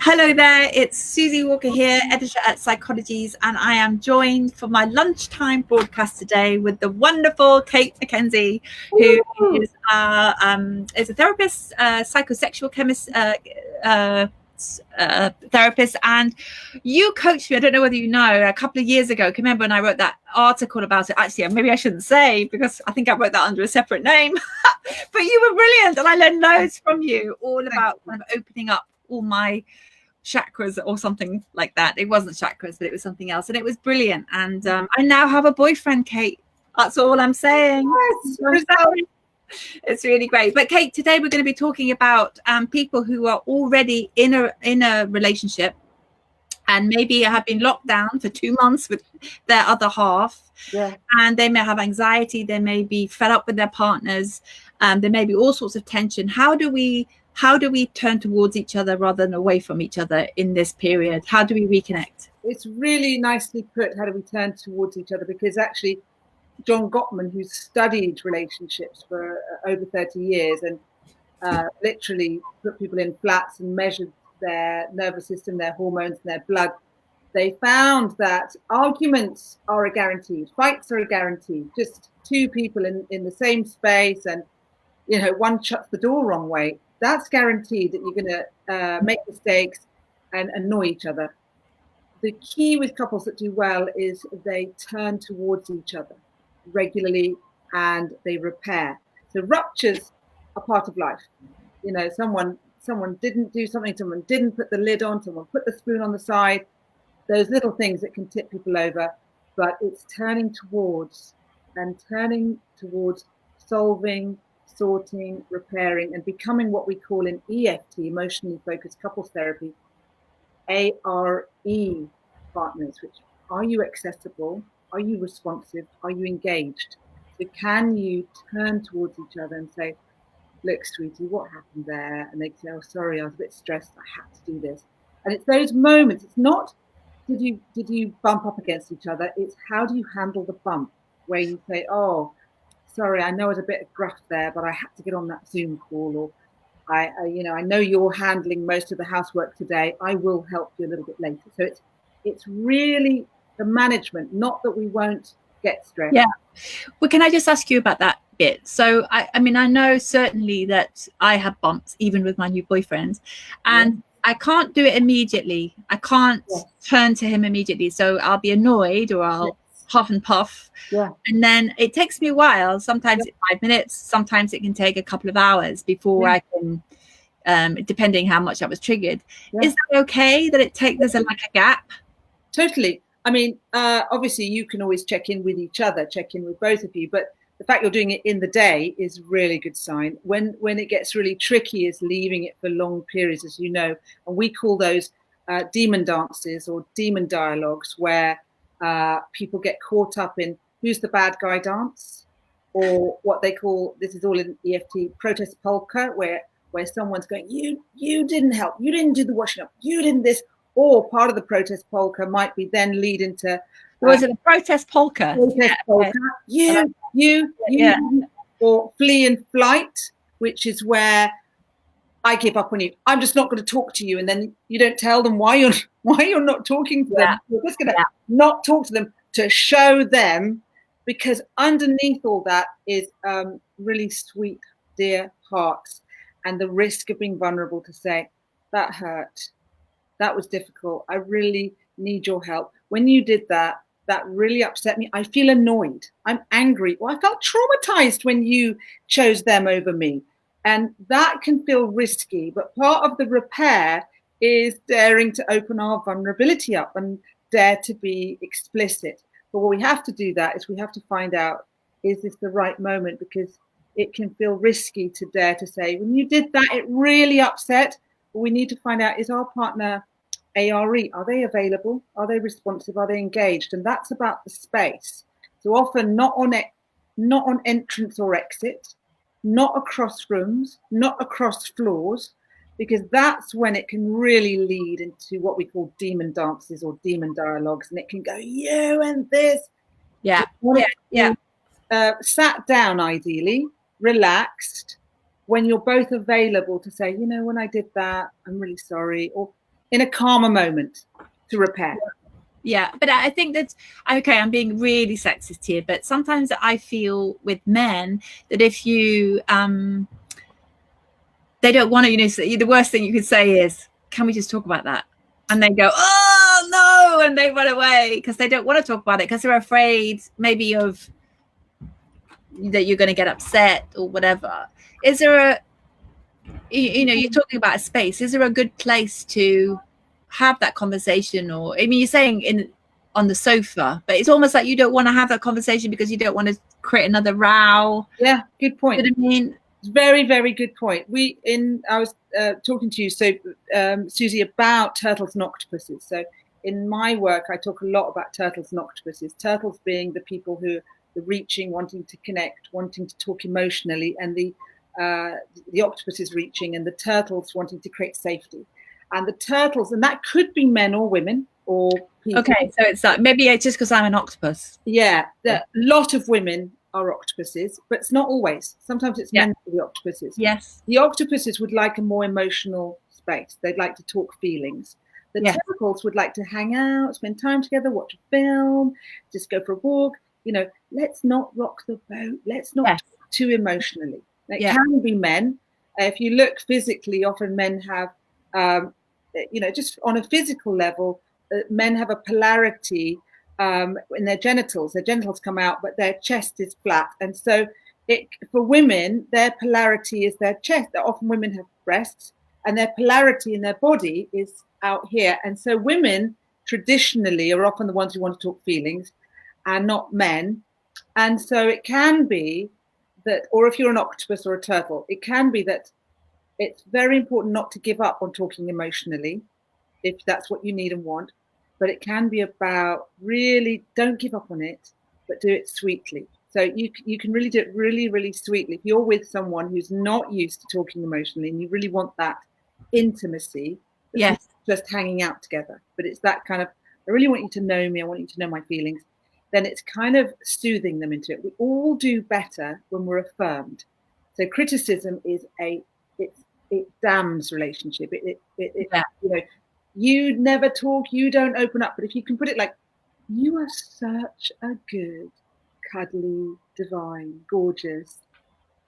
Hello there, it's Susie Walker here, editor at Psychologies, and I am joined for my lunchtime broadcast today with the wonderful Cate Mackenzie, who is a therapist, psychosexual chemist, therapist, and you coached me. I don't know whether you know, a couple of years ago. Can you remember when I wrote that article about it? Actually, maybe I shouldn't say, because I think I wrote that under a separate name. But you were brilliant, and I learned loads from you, all about kind of opening up all my chakras or something like that. It wasn't chakras, but it was something else, and it was brilliant. And I now have a boyfriend, Cate. That's all I'm saying. Yes, it's really great. But Cate, today we're going to be talking about people who are already in a relationship and maybe have been locked down for 2 months with their other half. Yeah. And they may have anxiety, they may be fed up with their partners, there may be all sorts of tension. How do we turn towards each other rather than away from each other in this period? How do we reconnect? It's really nicely put, how do we turn towards each other? Because actually, John Gottman, who's studied relationships for over 30 years and literally put people in flats and measured their nervous system, their hormones, and their blood, they found that arguments are a guaranteed, fights are a guaranteed. Just two people in the same space, and one shuts the door wrong way. That's guaranteed that you're going to make mistakes and annoy each other. The key with couples that do well is they turn towards each other regularly and they repair. So ruptures are part of life. Someone didn't do something, someone didn't put the lid on, someone put the spoon on the side. Those little things that can tip people over, but it's turning towards solving, sorting, repairing, and becoming what we call in EFT, emotionally focused couples therapy, ARE partners, which are you accessible? Are you responsive? Are you engaged? So can you turn towards each other and say, look, sweetie, what happened there? And they say, oh, sorry, I was a bit stressed. I had to do this. And it's those moments. It's not, did you bump up against each other? It's how do you handle the bump, where you say, oh, sorry, I know it's a bit gruff there, but I had to get on that Zoom call, or I know you're handling most of the housework today. I will help you a little bit later. So it's really the management, not that we won't get stressed. Yeah. Well, can I just ask you about that bit? So I mean, I know certainly that I have bumps even with my new boyfriend, and I can't do it immediately. I can't turn to him immediately. So I'll be annoyed, or I'll huff and puff. Yeah. And then it takes me a while. Sometimes it's 5 minutes. Sometimes it can take a couple of hours before I can, depending how much I was triggered. Is that okay that there's a gap? Totally. I mean, obviously you can always check in with each other, check in with both of you, but the fact you're doing it in the day is a really good sign. When it gets really tricky is leaving it for long periods, as you know, and we call those demon dances or demon dialogues, where people get caught up in who's the bad guy dance, or what they call, this is all in EFT, protest polka, where someone's going, you didn't help, you didn't do the washing up, you didn't this. Or part of the protest polka might be then lead into was it a protest polka? Polka. You, or flee and flight, which is where I give up on you. I'm just not going to talk to you, and then you don't tell them why you're not talking to them. You're just going to not talk to them to show them, because underneath all that is really sweet, dear hearts, and the risk of being vulnerable to say, that hurt. That was difficult. I really need your help. When you did that, that really upset me. I feel annoyed. I'm angry. Well, I felt traumatized when you chose them over me. And that can feel risky. But part of the repair is daring to open our vulnerability up and dare to be explicit. But what we have to do that is we have to find out, is this the right moment? Because it can feel risky to dare to say, when you did that, it really upset. But we need to find out, is our partner ARE, are they available? Are they responsive? Are they engaged? And that's about the space. So often not on entrance or exit, not across rooms, not across floors, because that's when it can really lead into what we call demon dances or demon dialogues, and it can go, you and this. Sat down, ideally, relaxed, when you're both available to say, when I did that, I'm really sorry, or in a calmer moment to repair. Yeah, but I think that's okay. I'm being really sexist here, but sometimes I feel with men that if you they don't want to, the worst thing you could say is, can we just talk about that? And they go, oh no, and they run away because they don't want to talk about it because they're afraid maybe of that you're going to get upset or whatever. Is there you're talking about a space, is there a good place to have that conversation? Or I mean, you're saying on the sofa, but it's almost like you don't want to have that conversation because you don't want to create another row. Yeah, good point. You know what I mean? Very, very good point. I was talking to you, Susie, about turtles and octopuses. So in my work, I talk a lot about turtles and octopuses. Turtles being the people who are reaching, wanting to connect, wanting to talk emotionally, and the octopuses reaching, and the turtles wanting to create safety. And the turtles, and that could be men or women or people. Okay, so it's like maybe it's just because I'm an octopus. Yeah, a lot of women are octopuses, but it's not always. Sometimes it's men for the octopuses. Yes. The octopuses would like a more emotional space. They'd like to talk feelings. The turtles would like to hang out, spend time together, watch a film, just go for a walk. Let's not rock the boat. Let's not talk too emotionally. It can be men. If you look physically, often men have, just on a physical level, men have a polarity in their genitals. Their genitals come out, but their chest is flat. And so for women, their polarity is their chest. Often women have breasts, and their polarity in their body is out here. And so women traditionally are often the ones who want to talk feelings and not men. And so it can be that, or if you're an octopus or a turtle, it can be that it's very important not to give up on talking emotionally, if that's what you need and want. But it can be about really don't give up on it, but do it sweetly. So you can really do it really, really sweetly. If you're with someone who's not used to talking emotionally and you really want that intimacy, it's not just hanging out together, but it's that kind of, I really want you to know me, I want you to know my feelings, then it's kind of soothing them into it. We all do better when we're affirmed. So criticism is it damns relationship. You never talk, you don't open up. But if you can put it like, you are such a good, cuddly, divine, gorgeous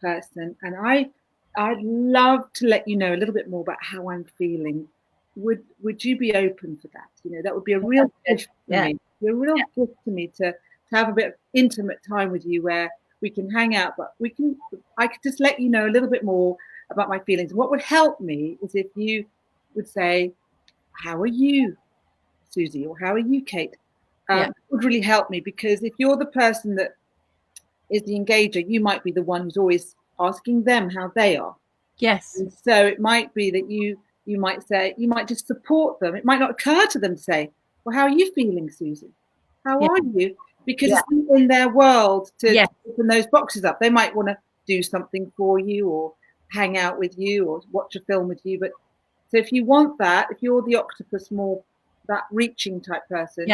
person, and I'd love to let you know a little bit more about how I'm feeling. Would you be open for that? That would be a real gift to me. A real gift to me to have a bit of intimate time with you where we can hang out, but I could just let you know a little bit more about my feelings. And what would help me is if you would say, how are you, Susie, or how are you, Kate? It would really help me, because if you're the person that is the engager, you might be the one who's always asking them how they are. Yes. And so it might be that you might say, you might just support them. It might not occur to them to say, well, how are you feeling, Susie? How are you? Because it's in their world to open those boxes up. They might want to do something for you or hang out with you or watch a film with you. But so if you want that, if you're the octopus, more that reaching type person,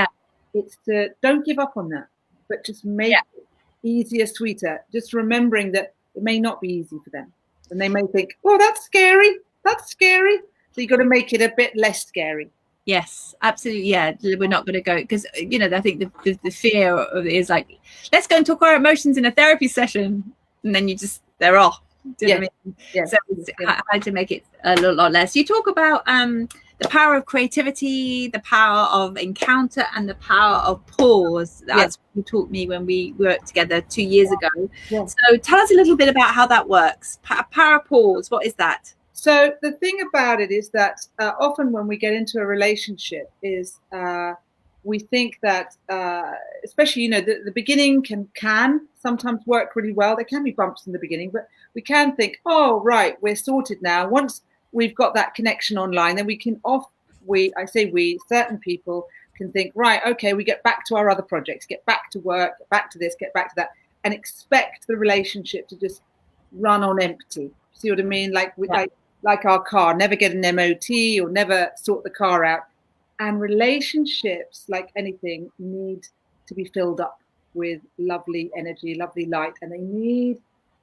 it's to don't give up on that, but just make it easier, sweeter. Just remembering that it may not be easy for them. And they may think, oh, that's scary. That's scary. So you've got to make it a bit less scary. Yes, absolutely. Yeah, we're not going to go because, I think the fear of it is like, let's go and talk our emotions in a therapy session. And then they're off. Do you know what I mean? Yes. So it's how to make it a lot less. You talk about the power of creativity, the power of encounter, and the power of pause. That's what you taught me when we worked together 2 years ago. Yes. So tell us a little bit about how that works. Power of pause, what is that? So the thing about it is that often when we get into a relationship is we think that, especially, the beginning can sometimes work really well. There can be bumps in the beginning, but we can think, oh, right, we're sorted now. Once we've got that connection online, then we can certain people can think, right, okay, we get back to our other projects, get back to work, get back to this, get back to that, and expect the relationship to just run on empty. See what I mean? Like our car, never get an MOT or never sort the car out. And relationships, like anything, need to be filled up with lovely energy, lovely light, and they need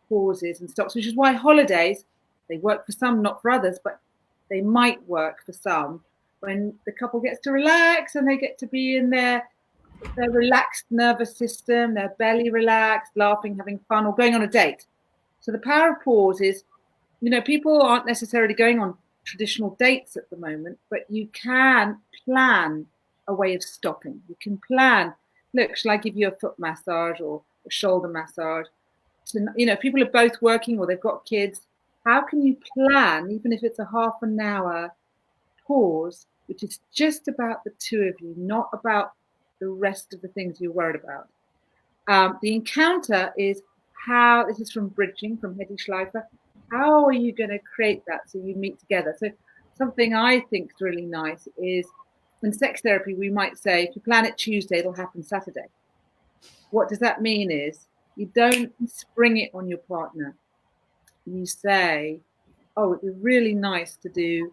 pauses and stops, which is why holidays, they work for some, not for others, but they might work for some when the couple gets to relax and they get to be in their relaxed nervous system, their belly relaxed, laughing, having fun, or going on a date. So the power of pause is, people aren't necessarily going on traditional dates at the moment, but you can plan a way of stopping. You can plan, look, shall I give you a foot massage or a shoulder massage? People are both working or they've got kids. How can you plan, even if it's a half an hour pause, which is just about the two of you, not about the rest of the things you're worried about? The encounter is how, this is from Bridging, from Hedy Schleifer, how are you going to create that so you meet together? So something I think is really nice is, in sex therapy, we might say, if you plan it Tuesday, it'll happen Saturday. What does that mean is, you don't spring it on your partner. You say, oh, it'd be really nice to do,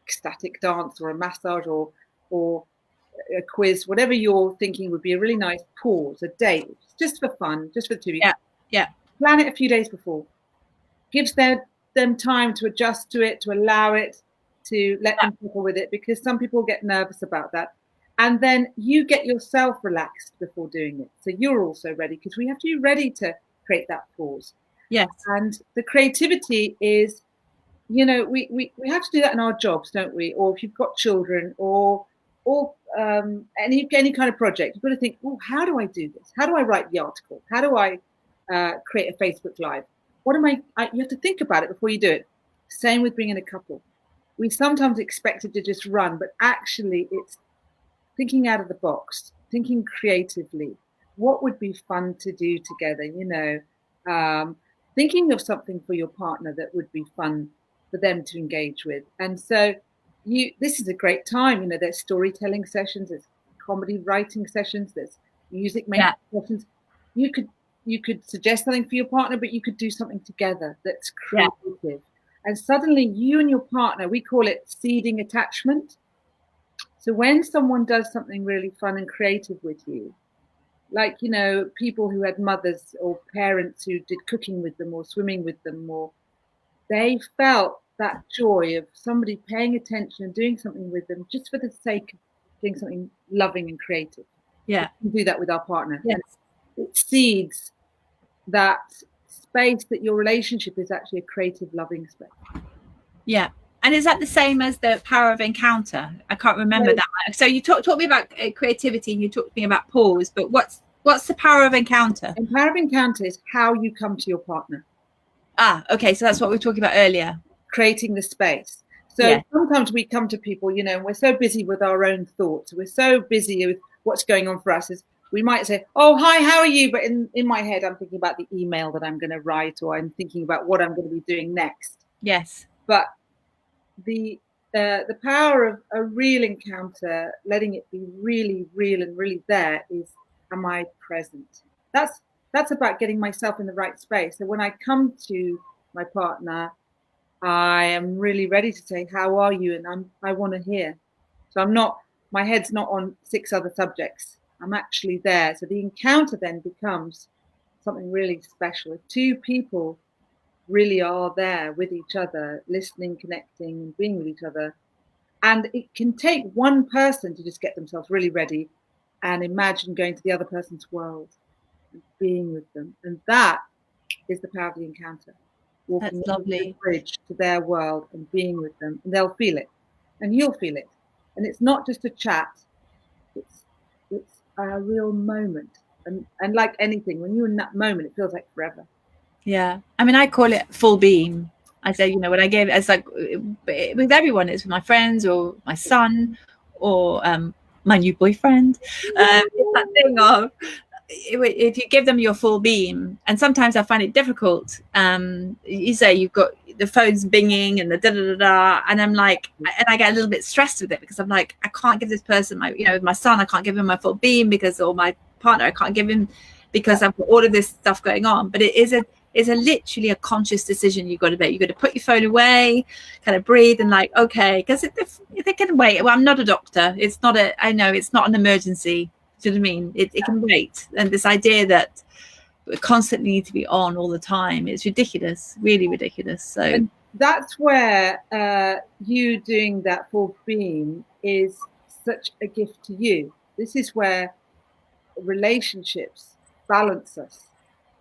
ecstatic dance or a massage or a quiz, whatever you're thinking would be a really nice pause, a date, just for fun, just for the two of you. Yeah. Plan it a few days before. Gives them time to adjust to it, to allow it, to let them people with it, because some people get nervous about that. And then you get yourself relaxed before doing it. So you're also ready, because we have to be ready to create that pause. Yes. And the creativity is, we have to do that in our jobs, don't we? Or if you've got children or any kind of project, you've got to think, oh, how do I do this? How do I write the article? How do I create a Facebook Live? You have to think about it before you do it. Same with being in a couple. We sometimes expect it to just run, but actually it's thinking out of the box, thinking creatively. What would be fun to do together? Thinking of something for your partner that would be fun for them to engage with. And so this is a great time. There's storytelling sessions, there's comedy writing sessions, there's music making sessions. You could suggest something for your partner, but you could do something together that's creative. Yeah. And suddenly you and your partner, we call it seeding attachment. So when someone does something really fun and creative with you, like, people who had mothers or parents who did cooking with them or swimming with them, or they felt that joy of somebody paying attention and doing something with them just for the sake of doing something loving and creative. Yeah. We can do that with our partner. Yes. And it seeds that space that your relationship is actually a creative, loving space. Yeah. And is that the same as the power of encounter? I can't remember that. So you talked me about creativity and you talked me about pause, but what's the power of encounter? And power of encounter is how you come to your partner. Okay. So that's what we were talking about earlier. Creating the space. So sometimes we come to people, and we're so busy with our own thoughts. We're so busy with what's going on for us. We might say, oh, hi, how are you? But in my head, I'm thinking about the email that I'm going to write, or I'm thinking about what I'm going to be doing next. Yes. But the power of a real encounter, letting it be really real and really there, is, am I present? That's about getting myself in the right space. So when I come to my partner, I am really ready to say, how are you? And I want to hear. So my head's not on 6 other subjects. I'm actually there. So the encounter then becomes something really special. If 2 people really are there with each other, listening, connecting, and being with each other. And it can take one person to just get themselves really ready and imagine going to the other person's world and being with them. And that is the power of the encounter. Walking That's lovely. the bridge to their world and being with them. And they'll feel it. And you'll feel it. And it's not just a chat. It's a real moment. And like anything, when you're in that moment, it feels like forever. Yeah. I mean, I call it full beam. I say, when I gave it, it's like with everyone, it's with my friends or my son or my new boyfriend. It's that thing of, if you give them your full beam, and sometimes I find it difficult. You say you've got the phone's binging and the da-da-da-da, and I'm like, and I get a little bit stressed with it because I'm like, I can't give this person with my son, I can't give him my full beam or my partner, I can't give him because I've got all of this stuff going on. But it is literally a conscious decision you've got to make. You've got to put your phone away, kind of breathe and like, okay, because they can wait. Well, I'm not a doctor. I know it's not an emergency. Do you know what I mean? It can wait. And this idea that we constantly need to be on all the time, it's ridiculous, really ridiculous. So that's where you doing that full beam is such a gift to you. This is where relationships balance us,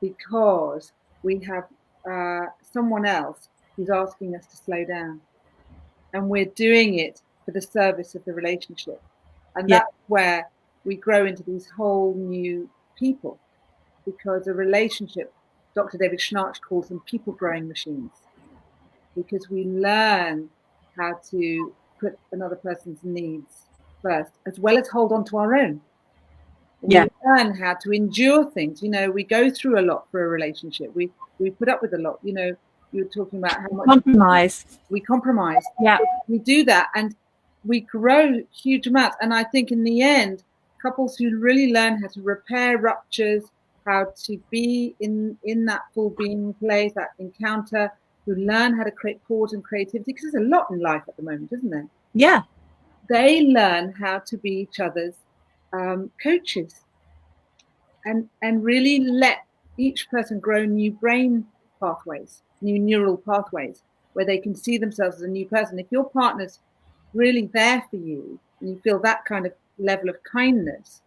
because we have someone else who's asking us to slow down, and we're doing it for the service of the relationship. And that's where we grow into these whole new people, because a relationship, Dr. David Schnarch calls them people growing machines, because we learn how to put another person's needs first, as well as hold on to our own. We learn how to endure things. You know, we go through a lot for a relationship. We put up with a lot. You know, you were talking about how much we compromise. Yeah, we do that, and we grow huge amounts. And I think in the end, couples who really learn how to repair ruptures, how to be in that full being place, that encounter, who learn how to create pause and creativity, because there's a lot in life at the moment, isn't there? Yeah. They learn how to be each other's coaches, and really let each person grow new brain pathways, new neural pathways, where they can see themselves as a new person. If your partner's really there for you, and you feel that kind of level of kindness,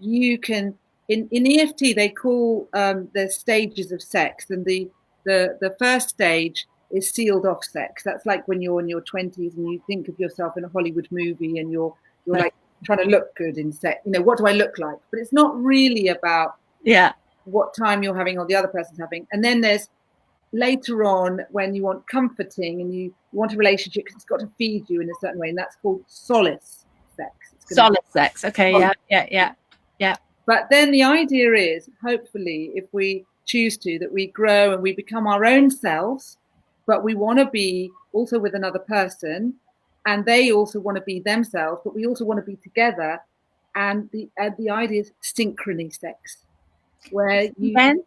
you can, in EFT, they call the stages of sex, and the first stage is sealed off sex. That's like when you're in your 20s and you think of yourself in a Hollywood movie, and you're like trying to look good in sex. You know, what do I look like? But it's not really about what time you're having or the other person's having. And then there's later on when you want comforting and you want a relationship because it's got to feed you in a certain way, and that's called solace sex. Solace sex. Okay. Yeah. But then the idea is, hopefully, if we choose to, that we grow and we become our own selves, but we want to be also with another person, and they also want to be themselves, but we also want to be together. And the idea is synchrony sex, where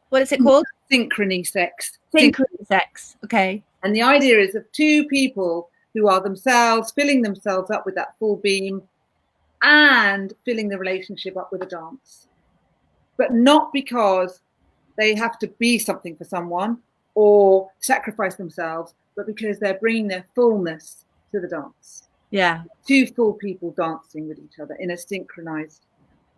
what is it called? Synchrony sex. Synchrony sex. Okay. And the idea is of two people who are themselves, filling themselves up with that full beam, and filling the relationship up with a dance. But not because they have to be something for someone or sacrifice themselves, but because they're bringing their fullness to the dance. Yeah. Two full people dancing with each other in a synchronized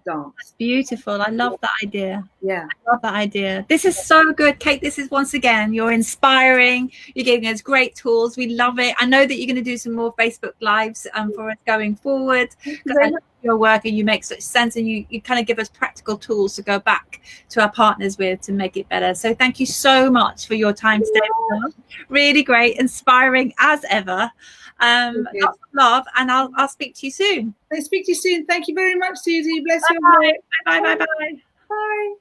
dance. That's beautiful. I love that idea. Yeah. I love that idea. This is so good, Cate. This is, once again, you're inspiring. You're giving us great tools. We love it. I know that you're going to do some more Facebook Lives for us going forward, because I love your work and you make such sense, and you kind of give us practical tools to go back to our partners with to make it better. So thank you so much for your time today. Really great, inspiring as ever. Lots of love, and I'll speak to you soon. I'll speak to you soon. Thank you very much, Susie. Bless you. Bye. Bye.